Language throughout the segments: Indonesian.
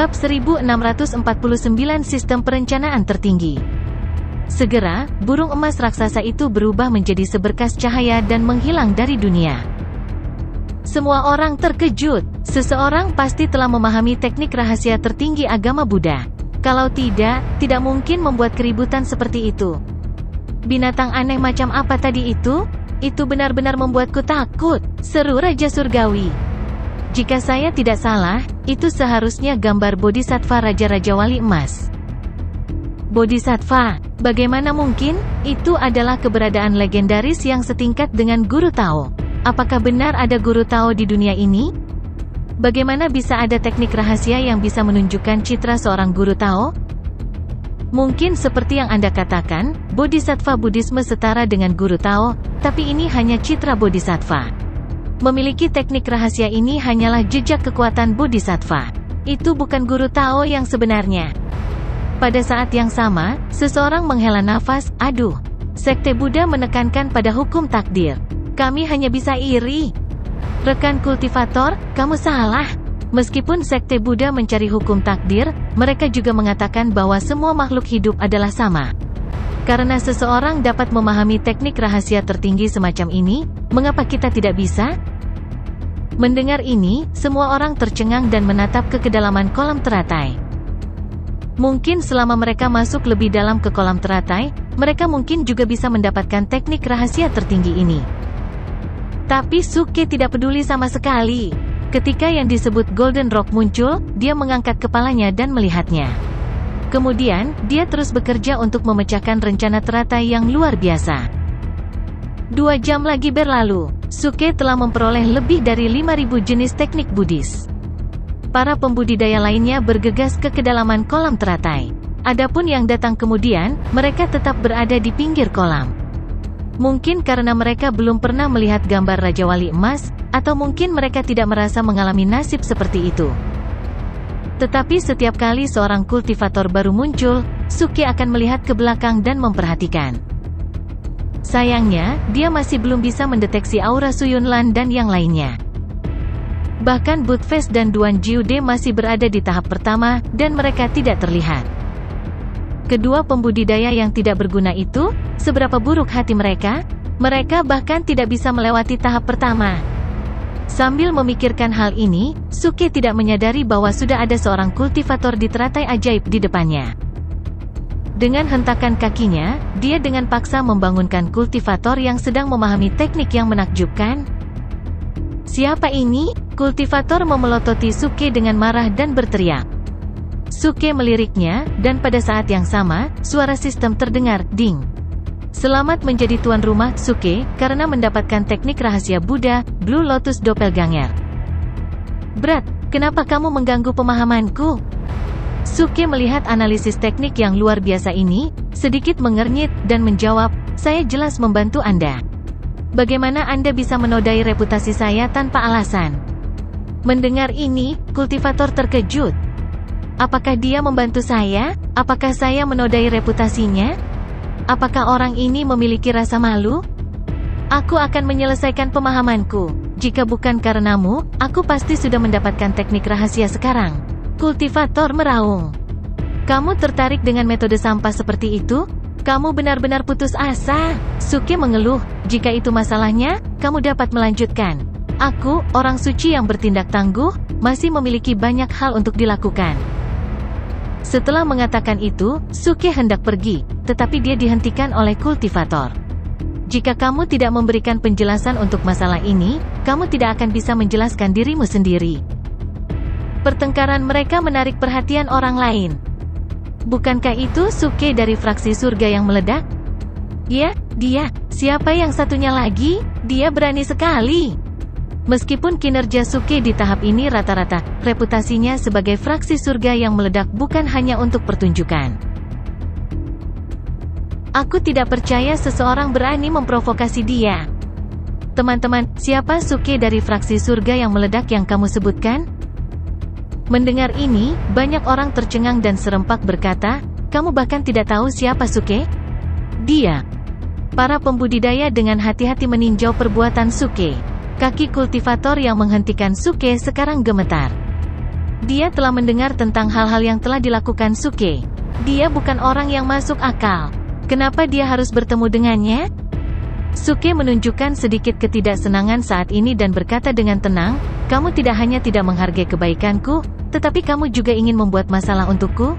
Bab 1649 Sistem Perencanaan Tertinggi. Segera, burung emas raksasa itu berubah menjadi seberkas cahaya dan menghilang dari dunia. Semua orang terkejut. Seseorang pasti telah memahami teknik rahasia tertinggi agama Buddha. Kalau tidak, tidak mungkin membuat keributan seperti itu. Binatang aneh macam apa tadi itu? Itu benar-benar membuatku takut, seru Raja Surgawi. Jika saya tidak salah, itu seharusnya gambar Bodhisattva Raja-Raja Wali Emas. Bodhisattva, bagaimana mungkin? Itu adalah keberadaan legendaris yang setingkat dengan Guru Tao. Apakah benar ada Guru Tao di dunia ini? Bagaimana bisa ada teknik rahasia yang bisa menunjukkan citra seorang Guru Tao? Mungkin seperti yang Anda katakan, Bodhisattva Buddhisme setara dengan Guru Tao, tapi ini hanya citra Bodhisattva. Memiliki teknik rahasia ini hanyalah jejak kekuatan Bodhisattva. Itu bukan Guru Tao yang sebenarnya. Pada saat yang sama, seseorang menghela nafas, aduh. Sekte Buddha menekankan pada hukum takdir. Kami hanya bisa iri. Rekan kultivator, kamu salah. Meskipun Sekte Buddha mencari hukum takdir, mereka juga mengatakan bahwa semua makhluk hidup adalah sama. Karena seseorang dapat memahami teknik rahasia tertinggi semacam ini, mengapa kita tidak bisa? Mendengar ini, semua orang tercengang dan menatap ke kedalaman kolam teratai. Mungkin selama mereka masuk lebih dalam ke kolam teratai, mereka mungkin juga bisa mendapatkan teknik rahasia tertinggi ini. Tapi Suke tidak peduli sama sekali. Ketika yang disebut Golden Rock muncul, dia mengangkat kepalanya dan melihatnya. Kemudian, dia terus bekerja untuk memecahkan rencana teratai yang luar biasa. 2 jam lagi berlalu, Suke telah memperoleh lebih dari 5.000 jenis teknik Buddhis. Para pembudidaya lainnya bergegas ke kedalaman kolam teratai. Adapun yang datang kemudian, mereka tetap berada di pinggir kolam. Mungkin karena mereka belum pernah melihat gambar Raja Wali Emas, atau mungkin mereka tidak merasa mengalami nasib seperti itu. Tetapi setiap kali seorang kultivator baru muncul, Suke akan melihat ke belakang dan memperhatikan. Sayangnya, dia masih belum bisa mendeteksi aura Su Yunlan dan yang lainnya. Bahkan Budfest dan Duan Jiude masih berada di tahap pertama, dan mereka tidak terlihat. Kedua pembudidaya yang tidak berguna itu, seberapa buruk hati mereka? Mereka bahkan tidak bisa melewati tahap pertama. Sambil memikirkan hal ini, Suke tidak menyadari bahwa sudah ada seorang kultivator di teratai ajaib di depannya. Dengan hentakan kakinya, dia dengan paksa membangunkan kultivator yang sedang memahami teknik yang menakjubkan. Siapa ini? Kultivator memelototi Suke dengan marah dan berteriak. Suke meliriknya, dan pada saat yang sama, suara sistem terdengar, ding. Selamat menjadi tuan rumah, Suke, karena mendapatkan teknik rahasia Buddha, Blue Lotus Doppelganger. Berat, kenapa kamu mengganggu pemahamanku? Suke melihat analisis teknik yang luar biasa ini, sedikit mengernyit, dan menjawab, saya jelas membantu Anda. Bagaimana Anda bisa menodai reputasi saya tanpa alasan? Mendengar ini, kultivator terkejut. Apakah dia membantu saya? Apakah saya menodai reputasinya? Apakah orang ini memiliki rasa malu? Aku akan menyelesaikan pemahamanku. Jika bukan karenamu, aku pasti sudah mendapatkan teknik rahasia sekarang. Kultivator meraung. Kamu tertarik dengan metode sampah seperti itu? Kamu benar-benar putus asa. Suke mengeluh, jika itu masalahnya, kamu dapat melanjutkan. Aku, orang suci yang bertindak tangguh, masih memiliki banyak hal untuk dilakukan. Setelah mengatakan itu, Suke hendak pergi, tetapi dia dihentikan oleh kultivator. Jika kamu tidak memberikan penjelasan untuk masalah ini, kamu tidak akan bisa menjelaskan dirimu sendiri. Pertengkaran mereka menarik perhatian orang lain. Bukankah itu Suke dari fraksi surga yang meledak? Ya, dia. Siapa yang satunya lagi? Dia berani sekali. Meskipun kinerja Suke di tahap ini rata-rata, reputasinya sebagai fraksi surga yang meledak bukan hanya untuk pertunjukan. Aku tidak percaya seseorang berani memprovokasi dia. Teman-teman, siapa Suke dari fraksi surga yang meledak yang kamu sebutkan? Mendengar ini, banyak orang tercengang dan serempak berkata, kamu bahkan tidak tahu siapa Suke? Dia. Para pembudidaya dengan hati-hati meninjau perbuatan Suke. Kaki kultivator yang menghentikan Suke sekarang gemetar. Dia telah mendengar tentang hal-hal yang telah dilakukan Suke. Dia bukan orang yang masuk akal. Kenapa dia harus bertemu dengannya? Suke menunjukkan sedikit ketidaksenangan saat ini dan berkata dengan tenang, "Kamu tidak hanya tidak menghargai kebaikanku, tetapi kamu juga ingin membuat masalah untukku?"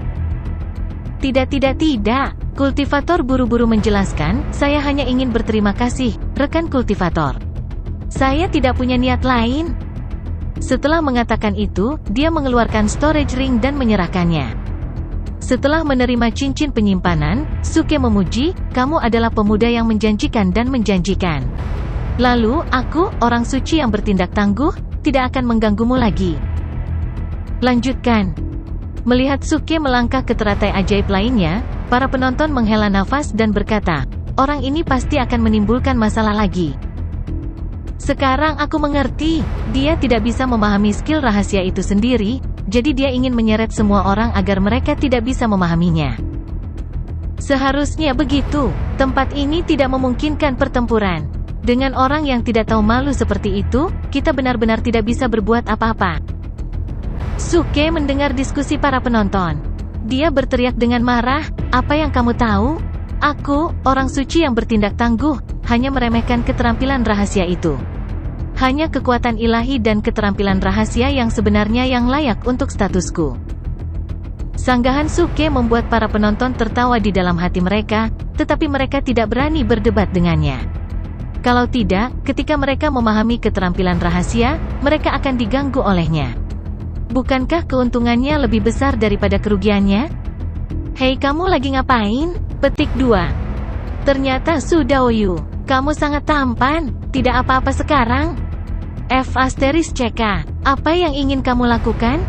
Tidak. Kultivator buru-buru menjelaskan, "Saya hanya ingin berterima kasih, rekan kultivator. Saya tidak punya niat lain." Setelah mengatakan itu, dia mengeluarkan storage ring dan menyerahkannya. Setelah menerima cincin penyimpanan, Suke memuji, "Kamu adalah pemuda yang menjanjikan dan menjanjikan. Lalu, aku, orang suci yang bertindak tangguh, tidak akan mengganggumu lagi." Lanjutkan. Melihat Suke melangkah ke teratai ajaib lainnya, para penonton menghela nafas dan berkata, "Orang ini pasti akan menimbulkan masalah lagi." Sekarang aku mengerti, dia tidak bisa memahami skill rahasia itu sendiri, jadi dia ingin menyeret semua orang agar mereka tidak bisa memahaminya. Seharusnya begitu, tempat ini tidak memungkinkan pertempuran. Dengan orang yang tidak tahu malu seperti itu, kita benar-benar tidak bisa berbuat apa-apa. Suke mendengar diskusi para penonton. Dia berteriak dengan marah, "Apa yang kamu tahu? Aku, orang suci yang bertindak tangguh, hanya meremehkan keterampilan rahasia itu. Hanya kekuatan ilahi dan keterampilan rahasia yang sebenarnya yang layak untuk statusku." Sanggahan Suke membuat para penonton tertawa di dalam hati mereka, tetapi mereka tidak berani berdebat dengannya. Kalau tidak, ketika mereka memahami keterampilan rahasia, mereka akan diganggu olehnya. Bukankah keuntungannya lebih besar daripada kerugiannya? "Hei, kamu lagi ngapain?" Petik 2. "Ternyata Sudaoyu, kamu sangat tampan, tidak apa-apa sekarang?" F***CK, apa yang ingin kamu lakukan?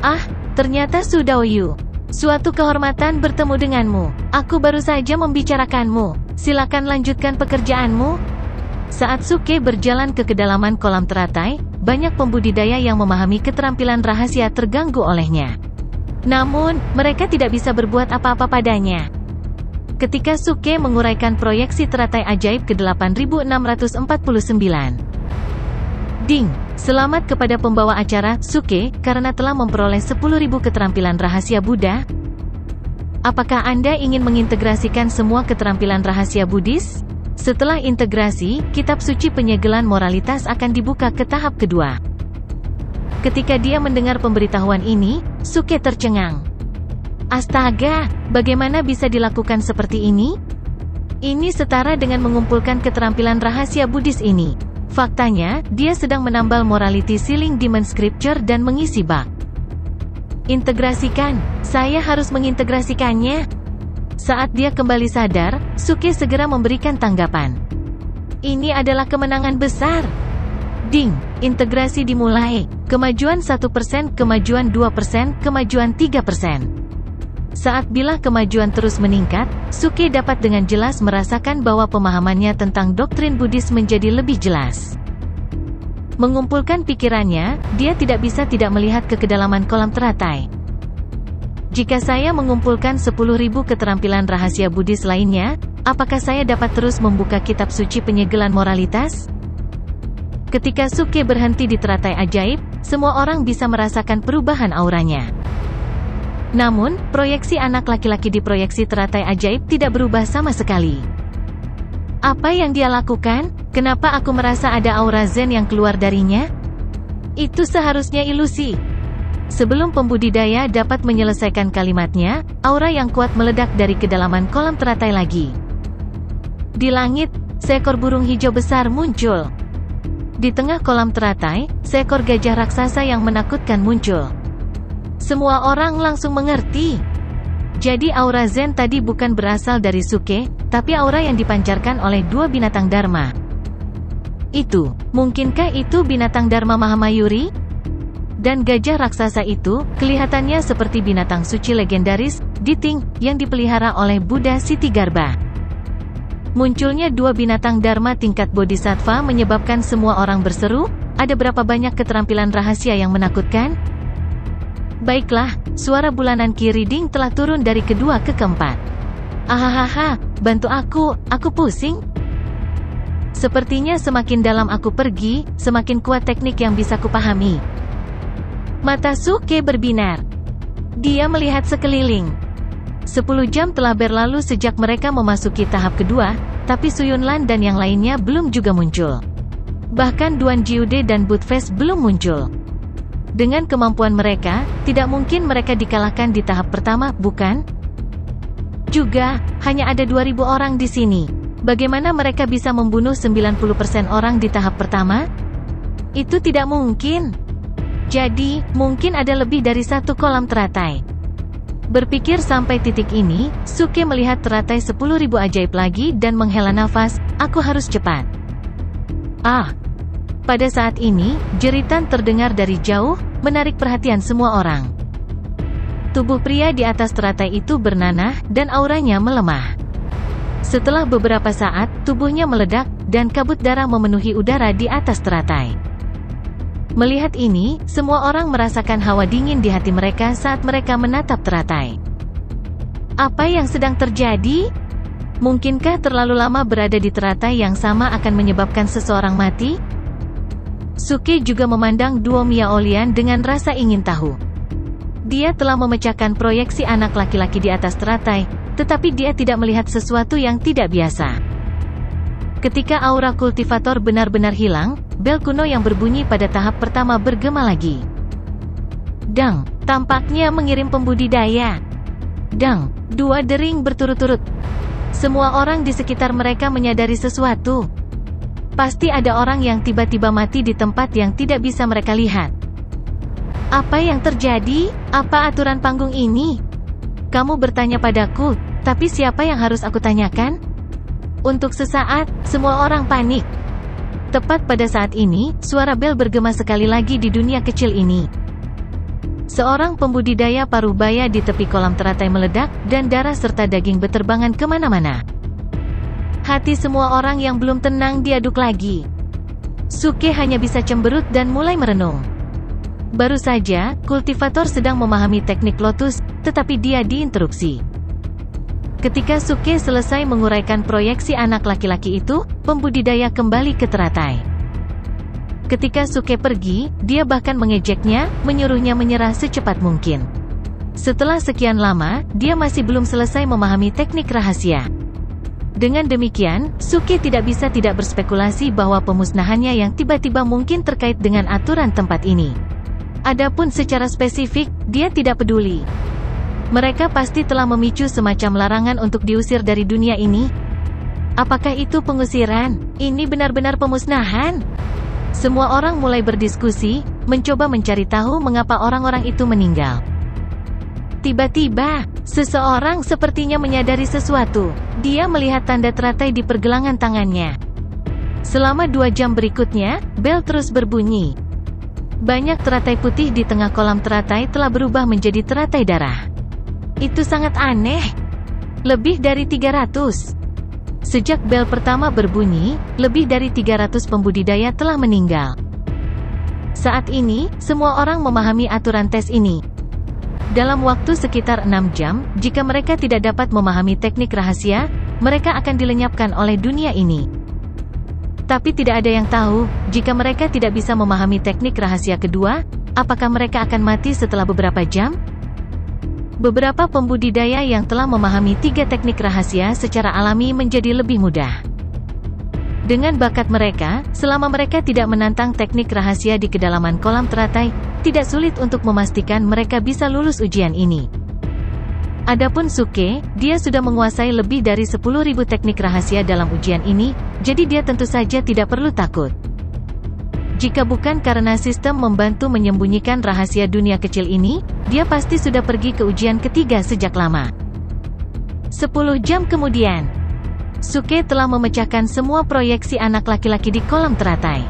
"Ah, ternyata Sudaoyu. Suatu kehormatan bertemu denganmu. Aku baru saja membicarakanmu. Silakan lanjutkan pekerjaanmu." Saat Suke berjalan ke kedalaman kolam teratai, banyak pembudidaya yang memahami keterampilan rahasia terganggu olehnya. Namun, mereka tidak bisa berbuat apa-apa padanya. Ketika Suke menguraikan proyeksi teratai ajaib ke 8649. Ding! Selamat kepada pembawa acara, Suke, karena telah memperoleh 10.000 keterampilan rahasia Buddha. Apakah Anda ingin mengintegrasikan semua keterampilan rahasia Buddhis? Setelah integrasi, kitab suci penyegelan moralitas akan dibuka ke tahap kedua. Ketika dia mendengar pemberitahuan ini, Suke tercengang. Astaga, bagaimana bisa dilakukan seperti ini? Ini setara dengan mengumpulkan keterampilan rahasia Buddhis ini. Faktanya, dia sedang menambal morality ceiling Demon Scripture dan mengisi bug. Integrasikan, saya harus mengintegrasikannya. Saat dia kembali sadar, Suke segera memberikan tanggapan. Ini adalah kemenangan besar. Ding, integrasi dimulai. Kemajuan 1%, kemajuan 2%, kemajuan 3%. Saat bilah kemajuan terus meningkat, Suke dapat dengan jelas merasakan bahwa pemahamannya tentang doktrin Buddhis menjadi lebih jelas. Mengumpulkan pikirannya, dia tidak bisa tidak melihat ke kedalaman kolam teratai. Jika saya mengumpulkan 10.000 keterampilan rahasia Buddhis lainnya, apakah saya dapat terus membuka kitab suci penyegelan moralitas? Ketika Suke berhenti di teratai ajaib, semua orang bisa merasakan perubahan auranya. Namun, proyeksi anak laki-laki di proyeksi teratai ajaib tidak berubah sama sekali. Apa yang dia lakukan? Kenapa aku merasa ada aura zen yang keluar darinya? Itu seharusnya ilusi. Sebelum pembudidaya dapat menyelesaikan kalimatnya, aura yang kuat meledak dari kedalaman kolam teratai lagi. Di langit, seekor burung hijau besar muncul. Di tengah kolam teratai, seekor gajah raksasa yang menakutkan muncul. Semua orang langsung mengerti. Jadi aura zen tadi bukan berasal dari Suke, tapi aura yang dipancarkan oleh dua binatang Dharma. Mungkinkah itu binatang Dharma Mahamayuri? Dan gajah raksasa itu, kelihatannya seperti binatang suci legendaris, Diting, yang dipelihara oleh Buddha Sitigarbha. Munculnya dua binatang Dharma tingkat Bodhisattva menyebabkan semua orang berseru, ada berapa banyak keterampilan rahasia yang menakutkan? Baiklah, suara bulanan Kiriding telah turun dari kedua ke keempat. Ahahaha, bantu aku pusing. Sepertinya semakin dalam aku pergi, semakin kuat teknik yang bisa kupahami. Mata Suke berbinar. Dia melihat sekeliling. 10 jam telah berlalu sejak mereka memasuki tahap kedua, tapi Su Yunlan dan yang lainnya belum juga muncul. Bahkan Duan Jiude dan Budfest belum muncul. Dengan kemampuan mereka, tidak mungkin mereka dikalahkan di tahap pertama, bukan? Juga, hanya ada 2000 orang di sini. Bagaimana mereka bisa membunuh 90% orang di tahap pertama? Itu tidak mungkin. Jadi, mungkin ada lebih dari satu kolam teratai. Berpikir sampai titik ini, Suke melihat teratai 10.000 ajaib lagi dan menghela nafas, aku harus cepat. Ah! Pada saat ini, jeritan terdengar dari jauh, menarik perhatian semua orang. Tubuh pria di atas teratai itu bernanah, dan auranya melemah. Setelah beberapa saat, tubuhnya meledak, dan kabut darah memenuhi udara di atas teratai. Melihat ini, semua orang merasakan hawa dingin di hati mereka saat mereka menatap teratai. Apa yang sedang terjadi? Mungkinkah terlalu lama berada di teratai yang sama akan menyebabkan seseorang mati? Suke juga memandang duo Miaolian dengan rasa ingin tahu. Dia telah memecahkan proyeksi anak laki-laki di atas teratai, tetapi dia tidak melihat sesuatu yang tidak biasa. Ketika aura kultivator benar-benar hilang, bel kuno yang berbunyi pada tahap pertama bergema lagi. Dang, tampaknya mengirim pembudidaya. Dang, 2 dering berturut-turut. Semua orang di sekitar mereka menyadari sesuatu. Pasti ada orang yang tiba-tiba mati di tempat yang tidak bisa mereka lihat. Apa yang terjadi? Apa aturan panggung ini? Kamu bertanya padaku, tapi siapa yang harus aku tanyakan? Untuk sesaat, semua orang panik. Tepat pada saat ini, suara bel bergema sekali lagi di dunia kecil ini. Seorang pembudidaya parubaya di tepi kolam teratai meledak, dan darah serta daging beterbangan kemana-mana. Hati semua orang yang belum tenang diaduk lagi. Suke hanya bisa cemberut dan mulai merenung. Baru saja, kultivator sedang memahami teknik lotus, tetapi dia diinterupsi. Ketika Suke selesai menguraikan proyeksi anak laki-laki itu, pembudidaya kembali ke teratai. Ketika Suke pergi, dia bahkan mengejeknya, menyuruhnya menyerah secepat mungkin. Setelah sekian lama, dia masih belum selesai memahami teknik rahasia. Dengan demikian, Suke tidak bisa tidak berspekulasi bahwa pemusnahannya yang tiba-tiba mungkin terkait dengan aturan tempat ini. Adapun secara spesifik, dia tidak peduli. Mereka pasti telah memicu semacam larangan untuk diusir dari dunia ini. Apakah itu pengusiran? Ini benar-benar pemusnahan? Semua orang mulai berdiskusi, mencoba mencari tahu mengapa orang-orang itu meninggal. Tiba-tiba, seseorang sepertinya menyadari sesuatu. Dia melihat tanda teratai di pergelangan tangannya. Selama 2 jam berikutnya, bel terus berbunyi. Banyak teratai putih di tengah kolam teratai telah berubah menjadi teratai darah. Itu sangat aneh. Lebih dari 300. Sejak bel pertama berbunyi, lebih dari 300 pembudidaya telah meninggal. Saat ini, semua orang memahami aturan tes ini. Dalam waktu sekitar 6 jam, jika mereka tidak dapat memahami teknik rahasia, mereka akan dilenyapkan oleh dunia ini. Tapi tidak ada yang tahu, jika mereka tidak bisa memahami teknik rahasia kedua, apakah mereka akan mati setelah beberapa jam? Beberapa pembudidaya yang telah memahami 3 teknik rahasia secara alami menjadi lebih mudah. Dengan bakat mereka, selama mereka tidak menantang teknik rahasia di kedalaman kolam teratai, tidak sulit untuk memastikan mereka bisa lulus ujian ini. Adapun Suke, dia sudah menguasai lebih dari 10.000 teknik rahasia dalam ujian ini, jadi dia tentu saja tidak perlu takut. Jika bukan karena sistem membantu menyembunyikan rahasia dunia kecil ini, dia pasti sudah pergi ke ujian ketiga sejak lama. 10 jam kemudian, Suke telah memecahkan semua proyeksi anak laki-laki di kolam teratai.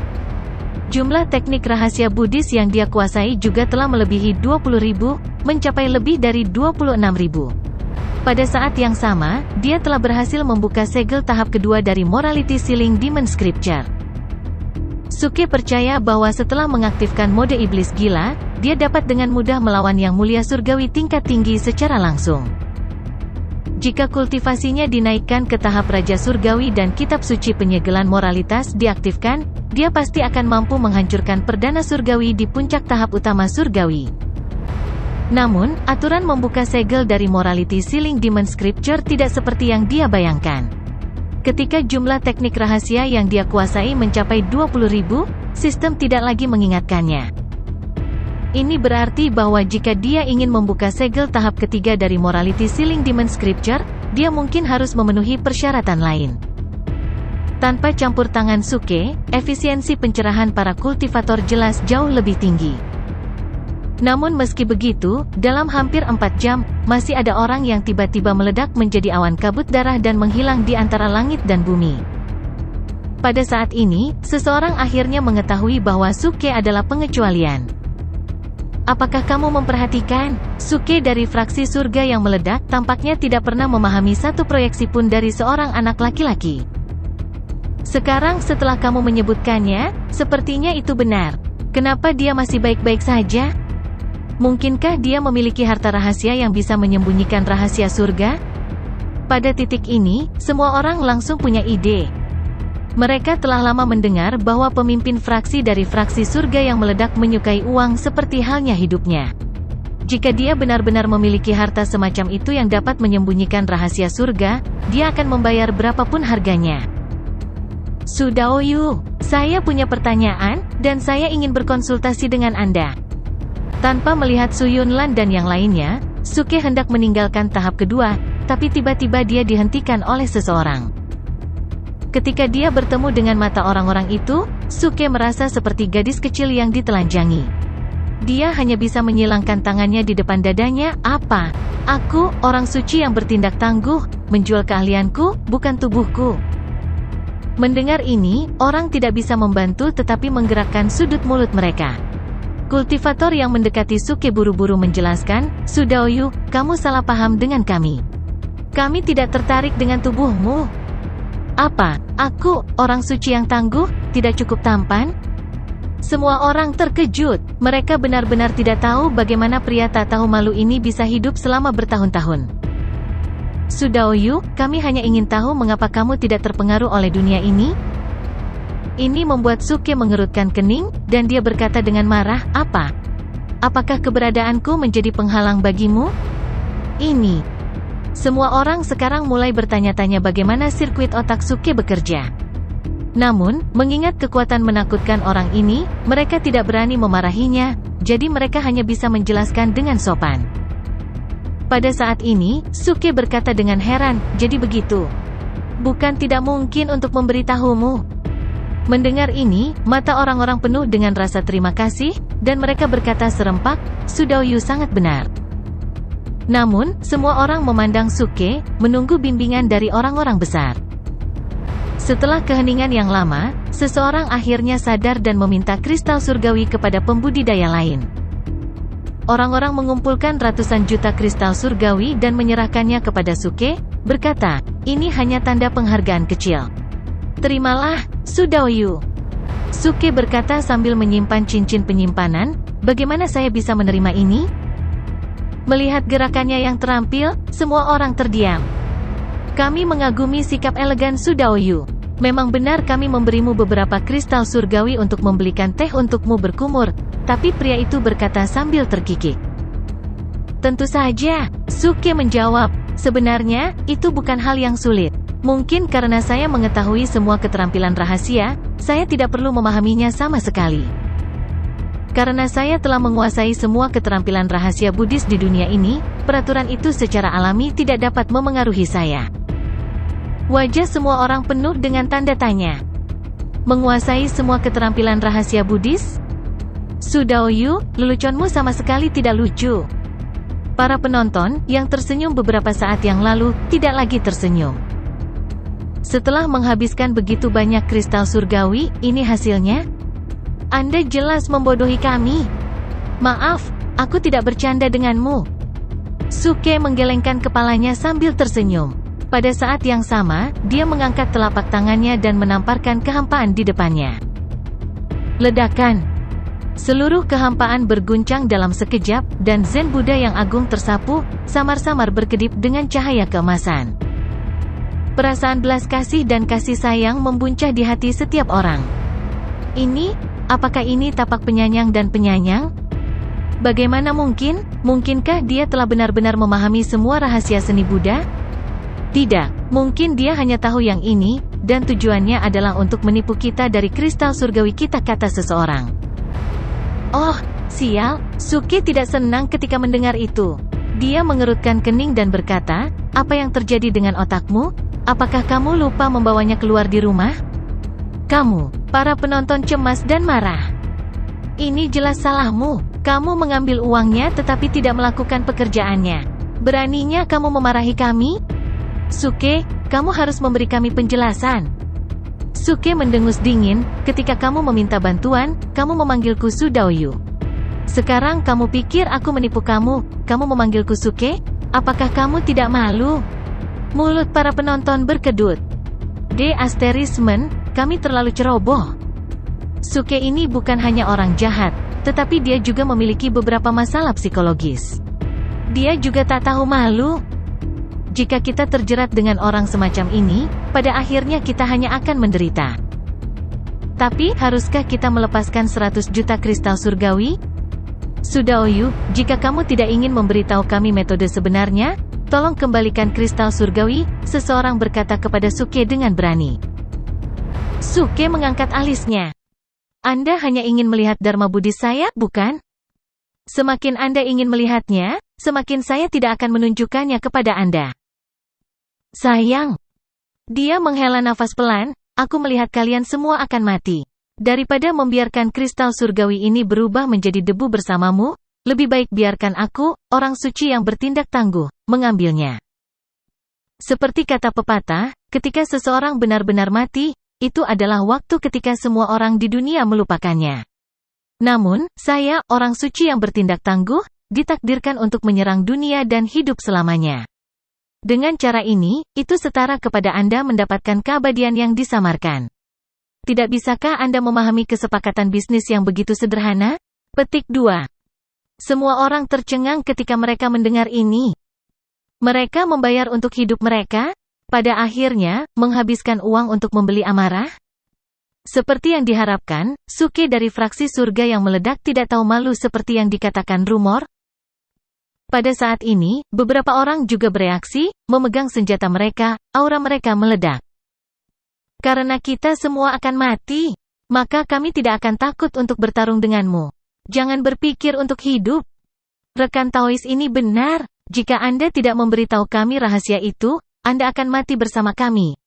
Jumlah teknik rahasia Buddhis yang dia kuasai juga telah melebihi 20.000, mencapai lebih dari 26.000. Pada saat yang sama, dia telah berhasil membuka segel tahap kedua dari Morality Ceiling Demon Scripture. Suke percaya bahwa setelah mengaktifkan mode iblis gila, dia dapat dengan mudah melawan yang mulia surgawi tingkat tinggi secara langsung. Jika kultivasinya dinaikkan ke tahap Raja Surgawi dan kitab suci penyegelan moralitas diaktifkan, dia pasti akan mampu menghancurkan perdana surgawi di puncak tahap utama surgawi. Namun, aturan membuka segel dari Morality Sealing Demon Scripture tidak seperti yang dia bayangkan. Ketika jumlah teknik rahasia yang dia kuasai mencapai 20.000, sistem tidak lagi mengingatkannya. Ini berarti bahwa jika dia ingin membuka segel tahap ketiga dari Morality Sealing Demon Scripture, dia mungkin harus memenuhi persyaratan lain. Tanpa campur tangan Suke, efisiensi pencerahan para kultivator jelas jauh lebih tinggi. Namun meski begitu, dalam hampir 4 jam, masih ada orang yang tiba-tiba meledak menjadi awan kabut darah dan menghilang di antara langit dan bumi. Pada saat ini, seseorang akhirnya mengetahui bahwa Suke adalah pengecualian. Apakah kamu memperhatikan? Suke dari fraksi surga yang meledak tampaknya tidak pernah memahami satu proyeksi pun dari seorang anak laki-laki. Sekarang setelah kamu menyebutkannya, sepertinya itu benar. Kenapa dia masih baik-baik saja? Mungkinkah dia memiliki harta rahasia yang bisa menyembunyikan rahasia surga? Pada titik ini, semua orang langsung punya ide. Mereka telah lama mendengar bahwa pemimpin fraksi dari fraksi surga yang meledak menyukai uang seperti halnya hidupnya. Jika dia benar-benar memiliki harta semacam itu yang dapat menyembunyikan rahasia surga, dia akan membayar berapapun harganya. Su Daoyu, saya punya pertanyaan, dan saya ingin berkonsultasi dengan Anda. Tanpa melihat Su Yunlan dan yang lainnya, Suke hendak meninggalkan tahap kedua, tapi tiba-tiba dia dihentikan oleh seseorang. Ketika dia bertemu dengan mata orang-orang itu, Suke merasa seperti gadis kecil yang ditelanjangi. Dia hanya bisa menyilangkan tangannya di depan dadanya. Apa? Aku, orang suci yang bertindak tangguh, menjual keahlianku, bukan tubuhku. Mendengar ini, orang tidak bisa membantu tetapi menggerakkan sudut mulut mereka. Kultivator yang mendekati Suke buru-buru menjelaskan, Su Daoyu, kamu salah paham dengan kami. Kami tidak tertarik dengan tubuhmu. Apa? Aku, orang suci yang tangguh, tidak cukup tampan? Semua orang terkejut. Mereka benar-benar tidak tahu bagaimana pria tak tahu malu ini bisa hidup selama bertahun-tahun. Su Daoyu, kami hanya ingin tahu mengapa kamu tidak terpengaruh oleh dunia ini? Ini membuat Suke mengerutkan kening, dan dia berkata dengan marah, apa? Apakah keberadaanku menjadi penghalang bagimu? Ini. Semua orang sekarang mulai bertanya-tanya bagaimana sirkuit otak Suke bekerja. Namun, mengingat kekuatan menakutkan orang ini, mereka tidak berani memarahinya, jadi mereka hanya bisa menjelaskan dengan sopan. Pada saat ini, Suke berkata dengan heran, jadi begitu. Bukan tidak mungkin untuk memberitahumu. Mendengar ini, mata orang-orang penuh dengan rasa terima kasih, dan mereka berkata serempak, Su Daoyu sangat benar. Namun, semua orang memandang Suke, menunggu bimbingan dari orang-orang besar. Setelah keheningan yang lama, seseorang akhirnya sadar dan meminta kristal surgawi kepada pembudidaya lain. Orang-orang mengumpulkan ratusan juta kristal surgawi dan menyerahkannya kepada Suke, berkata, ini hanya tanda penghargaan kecil. Terimalah, Su Daoyu. Suke berkata sambil menyimpan cincin penyimpanan, bagaimana saya bisa menerima ini? Melihat gerakannya yang terampil, semua orang terdiam. Kami mengagumi sikap elegan Su Daoyu. Memang benar kami memberimu beberapa kristal surgawi untuk membelikan teh untukmu berkumur, tapi pria itu berkata sambil terkikik. Tentu saja, Suke menjawab, sebenarnya, itu bukan hal yang sulit. Mungkin karena saya mengetahui semua keterampilan rahasia, saya tidak perlu memahaminya sama sekali. Karena saya telah menguasai semua keterampilan rahasia Buddhis di dunia ini, peraturan itu secara alami tidak dapat memengaruhi saya. Wajah semua orang penuh dengan tanda tanya. Menguasai semua keterampilan rahasia Buddhis? Su Daoyu, leluconmu sama sekali tidak lucu. Para penonton, yang tersenyum beberapa saat yang lalu, tidak lagi tersenyum. Setelah menghabiskan begitu banyak kristal surgawi, ini hasilnya? Anda jelas membodohi kami. Maaf, aku tidak bercanda denganmu. Suke menggelengkan kepalanya sambil tersenyum. Pada saat yang sama, dia mengangkat telapak tangannya dan menamparkan kehampaan di depannya. Ledakan. Seluruh kehampaan berguncang dalam sekejap, dan Zen Buddha yang agung tersapu, samar-samar berkedip dengan cahaya keemasan. Perasaan belas kasih dan kasih sayang membuncah di hati setiap orang. Apakah ini tapak penyayang dan penyayang? Bagaimana mungkin? Mungkinkah dia telah benar-benar memahami semua rahasia seni Buddha? Tidak, mungkin dia hanya tahu yang ini, dan tujuannya adalah untuk menipu kita dari kristal surgawi kita, kata seseorang. Oh, sial, Suke tidak senang ketika mendengar itu. Dia mengerutkan kening dan berkata, apa yang terjadi dengan otakmu? Apakah kamu lupa membawanya keluar di rumah? Kamu, para penonton cemas dan marah. Ini jelas salahmu. Kamu mengambil uangnya tetapi tidak melakukan pekerjaannya. Beraninya kamu memarahi kami? Suke, kamu harus memberi kami penjelasan. Suke mendengus dingin, ketika kamu meminta bantuan, kamu memanggilku Sudaoyu. Sekarang kamu pikir aku menipu kamu, kamu memanggilku Suke? Apakah kamu tidak malu? Mulut para penonton berkedut. Kami terlalu ceroboh. Suke ini bukan hanya orang jahat, tetapi dia juga memiliki beberapa masalah psikologis. Dia juga tak tahu malu. Jika kita terjerat dengan orang semacam ini, pada akhirnya kita hanya akan menderita. Tapi, haruskah kita melepaskan 100 juta kristal surgawi? Sudaoyu, jika kamu tidak ingin memberitahu kami metode sebenarnya, tolong kembalikan kristal surgawi, seseorang berkata kepada Suke dengan berani. Suke mengangkat alisnya. Anda hanya ingin melihat Dharma Buddhis saya, bukan? Semakin Anda ingin melihatnya, semakin saya tidak akan menunjukkannya kepada Anda. Sayang. Dia menghela nafas pelan, aku melihat kalian semua akan mati. Daripada membiarkan kristal surgawi ini berubah menjadi debu bersamamu, lebih baik biarkan aku, orang suci yang bertindak tangguh, mengambilnya. Seperti kata pepatah, ketika seseorang benar-benar mati, itu adalah waktu ketika semua orang di dunia melupakannya. Namun, saya, orang suci yang bertindak tangguh, ditakdirkan untuk menyerang dunia dan hidup selamanya. Dengan cara ini, itu setara kepada Anda mendapatkan keabadian yang disamarkan. Tidak bisakah Anda memahami kesepakatan bisnis yang begitu sederhana? Petik 2. Semua orang tercengang ketika mereka mendengar ini. Mereka membayar untuk hidup mereka, pada akhirnya, menghabiskan uang untuk membeli amarah? Seperti yang diharapkan, Suke dari fraksi surga yang meledak tidak tahu malu seperti yang dikatakan rumor. Pada saat ini, beberapa orang juga bereaksi, memegang senjata mereka, aura mereka meledak. Karena kita semua akan mati, maka kami tidak akan takut untuk bertarung denganmu. Jangan berpikir untuk hidup. Rekan Taois ini benar, jika Anda tidak memberitahu kami rahasia itu, Anda akan mati bersama kami.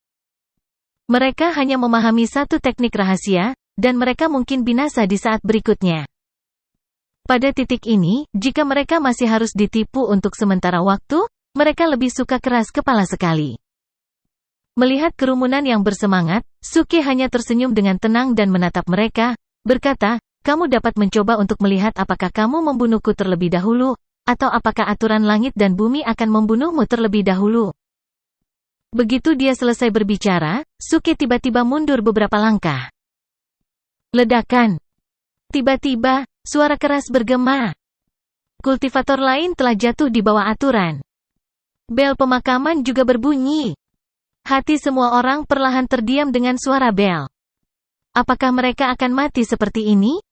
Mereka hanya memahami satu teknik rahasia, dan mereka mungkin binasa di saat berikutnya. Pada titik ini, jika mereka masih harus ditipu untuk sementara waktu, mereka lebih suka keras kepala sekali. Melihat kerumunan yang bersemangat, Suke hanya tersenyum dengan tenang dan menatap mereka, berkata, kamu dapat mencoba untuk melihat apakah kamu membunuhku terlebih dahulu, atau apakah aturan langit dan bumi akan membunuhmu terlebih dahulu. Begitu dia selesai berbicara, Suke tiba-tiba mundur beberapa langkah. Ledakan. Tiba-tiba, suara keras bergema. Kultivator lain telah jatuh di bawah aturan. Bel pemakaman juga berbunyi. Hati semua orang perlahan terdiam dengan suara bel. Apakah mereka akan mati seperti ini?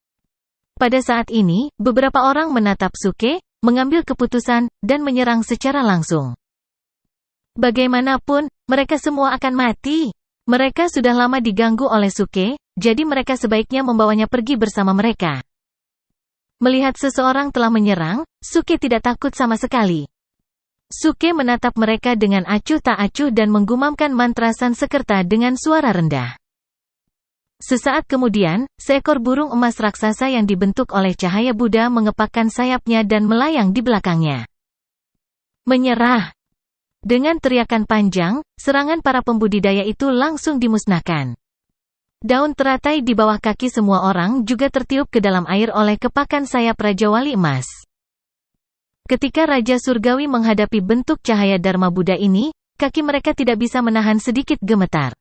Pada saat ini, beberapa orang menatap Suke, mengambil keputusan, dan menyerang secara langsung. Bagaimanapun, mereka semua akan mati. Mereka sudah lama diganggu oleh Suke, jadi mereka sebaiknya membawanya pergi bersama mereka. Melihat seseorang telah menyerang, Suke tidak takut sama sekali. Suke menatap mereka dengan acuh tak acuh dan menggumamkan mantra Sansekerta dengan suara rendah. Sesaat kemudian, seekor burung emas raksasa yang dibentuk oleh cahaya Buddha mengepakkan sayapnya dan melayang di belakangnya. Menyerah. Dengan teriakan panjang, serangan para pembudidaya itu langsung dimusnahkan. Daun teratai di bawah kaki semua orang juga tertiup ke dalam air oleh kepakan sayap Raja Wali Emas. Ketika Raja Surgawi menghadapi bentuk cahaya Dharma Buddha ini, kaki mereka tidak bisa menahan sedikit gemetar.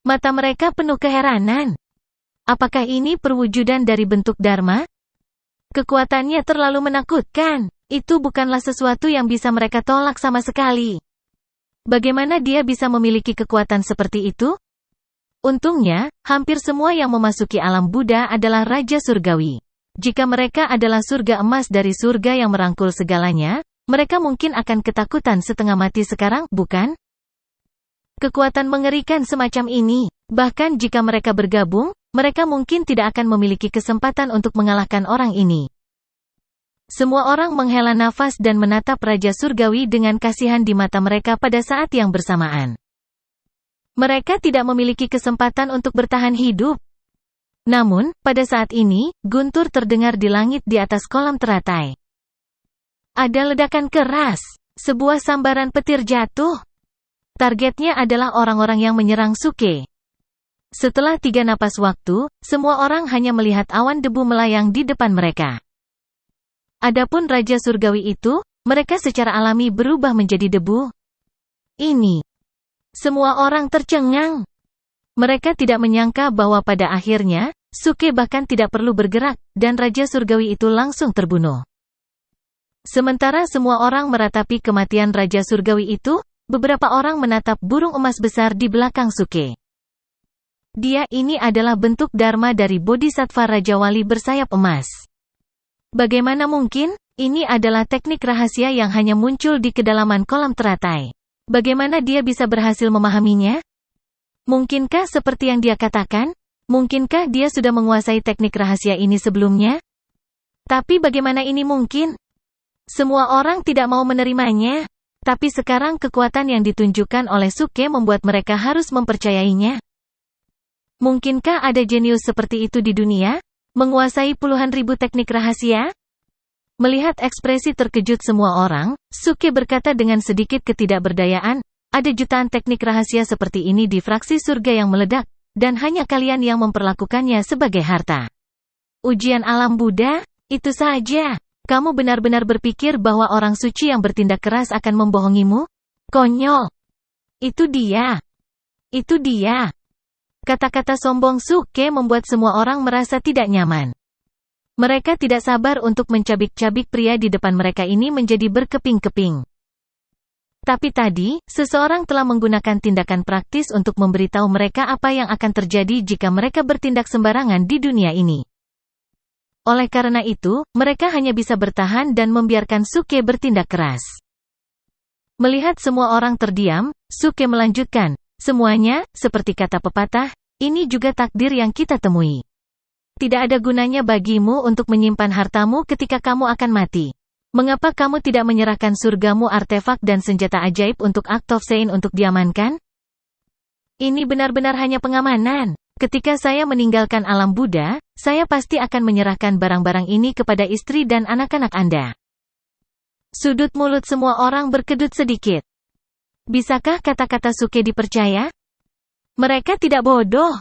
Mata mereka penuh keheranan. Apakah ini perwujudan dari bentuk Dharma? Kekuatannya terlalu menakutkan. Itu bukanlah sesuatu yang bisa mereka tolak sama sekali. Bagaimana dia bisa memiliki kekuatan seperti itu? Untungnya, hampir semua yang memasuki alam Buddha adalah Raja Surgawi. Jika mereka adalah surga emas dari surga yang merangkul segalanya, mereka mungkin akan ketakutan setengah mati sekarang, bukan? Kekuatan mengerikan semacam ini, bahkan jika mereka bergabung, mereka mungkin tidak akan memiliki kesempatan untuk mengalahkan orang ini. Semua orang menghela nafas dan menatap Raja Surgawi dengan kasihan di mata mereka pada saat yang bersamaan. Mereka tidak memiliki kesempatan untuk bertahan hidup. Namun, pada saat ini, guntur terdengar di langit di atas kolam teratai. Ada ledakan keras. Sebuah sambaran petir jatuh. Targetnya adalah orang-orang yang menyerang Suke. Setelah 3 napas waktu, semua orang hanya melihat awan debu melayang di depan mereka. Adapun Raja Surgawi itu, mereka secara alami berubah menjadi debu. Ini. Semua orang tercengang. Mereka tidak menyangka bahwa pada akhirnya, Suke bahkan tidak perlu bergerak, dan Raja Surgawi itu langsung terbunuh. Sementara semua orang meratapi kematian Raja Surgawi itu, beberapa orang menatap burung emas besar di belakang Suke. Dia ini adalah bentuk Dharma dari Bodhisattva Raja Wali bersayap emas. Bagaimana mungkin? Ini adalah teknik rahasia yang hanya muncul di kedalaman kolam teratai. Bagaimana dia bisa berhasil memahaminya? Mungkinkah seperti yang dia katakan? Mungkinkah dia sudah menguasai teknik rahasia ini sebelumnya? Tapi bagaimana ini mungkin? Semua orang tidak mau menerimanya. Tapi sekarang kekuatan yang ditunjukkan oleh Suke membuat mereka harus mempercayainya. Mungkinkah ada jenius seperti itu di dunia? Menguasai puluhan ribu teknik rahasia? Melihat ekspresi terkejut semua orang, Suke berkata dengan sedikit ketidakberdayaan, ada jutaan teknik rahasia seperti ini di fraksi surga yang meledak, dan hanya kalian yang memperlakukannya sebagai harta. Ujian alam Buddha? Itu saja. Kamu benar-benar berpikir bahwa orang suci yang bertindak keras akan membohongimu? Konyol. Itu dia. Itu dia. Kata-kata sombong Suke membuat semua orang merasa tidak nyaman. Mereka tidak sabar untuk mencabik-cabik pria di depan mereka ini menjadi berkeping-keping. Tapi tadi, seseorang telah menggunakan tindakan praktis untuk memberitahu mereka apa yang akan terjadi jika mereka bertindak sembarangan di dunia ini. Oleh karena itu, mereka hanya bisa bertahan dan membiarkan Suke bertindak keras. Melihat semua orang terdiam, Suke melanjutkan, semuanya, seperti kata pepatah, ini juga takdir yang kita temui. Tidak ada gunanya bagimu untuk menyimpan hartamu ketika kamu akan mati. Mengapa kamu tidak menyerahkan surgamu, artefak dan senjata ajaib untuk Act of Sein untuk diamankan? Ini benar-benar hanya pengamanan. Ketika saya meninggalkan alam Buddha, saya pasti akan menyerahkan barang-barang ini kepada istri dan anak-anak Anda. Sudut mulut semua orang berkedut sedikit. Bisakah kata-kata Suke dipercaya? Mereka tidak bodoh.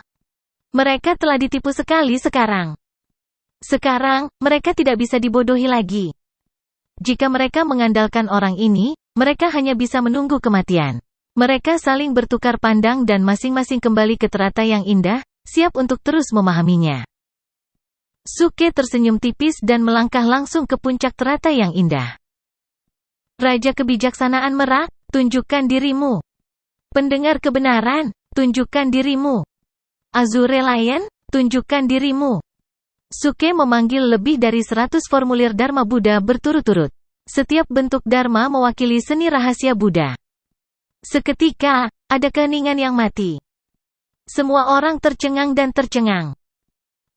Mereka telah ditipu sekali sekarang. Sekarang, mereka tidak bisa dibodohi lagi. Jika mereka mengandalkan orang ini, mereka hanya bisa menunggu kematian. Mereka saling bertukar pandang dan masing-masing kembali ke teratai yang indah, siap untuk terus memahaminya. Suke tersenyum tipis dan melangkah langsung ke puncak teratai yang indah. Raja kebijaksanaan Merak, tunjukkan dirimu. Pendengar kebenaran, tunjukkan dirimu. Azure Lion, tunjukkan dirimu. Suke memanggil lebih dari 100 formulir Dharma Buddha berturut-turut. Setiap bentuk Dharma mewakili seni rahasia Buddha. Seketika, ada keheningan yang mati. Semua orang tercengang dan tercengang.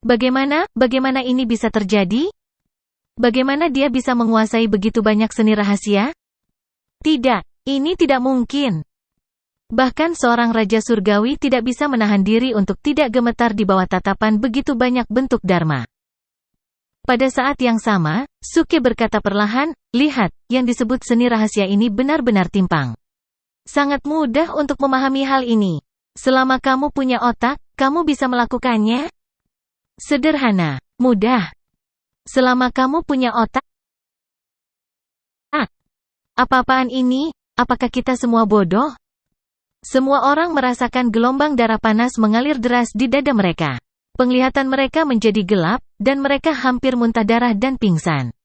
Bagaimana ini bisa terjadi? Bagaimana dia bisa menguasai begitu banyak seni rahasia? Tidak, ini tidak mungkin. Bahkan seorang Raja Surgawi tidak bisa menahan diri untuk tidak gemetar di bawah tatapan begitu banyak bentuk Dharma. Pada saat yang sama, Suke berkata perlahan, lihat, yang disebut seni rahasia ini benar-benar timpang. Sangat mudah untuk memahami hal ini. Selama kamu punya otak, kamu bisa melakukannya. Sederhana, mudah. Selama kamu punya otak. Apa-apaan ini? Apakah kita semua bodoh? Semua orang merasakan gelombang darah panas mengalir deras di dada mereka. Penglihatan mereka menjadi gelap, dan mereka hampir muntah darah dan pingsan.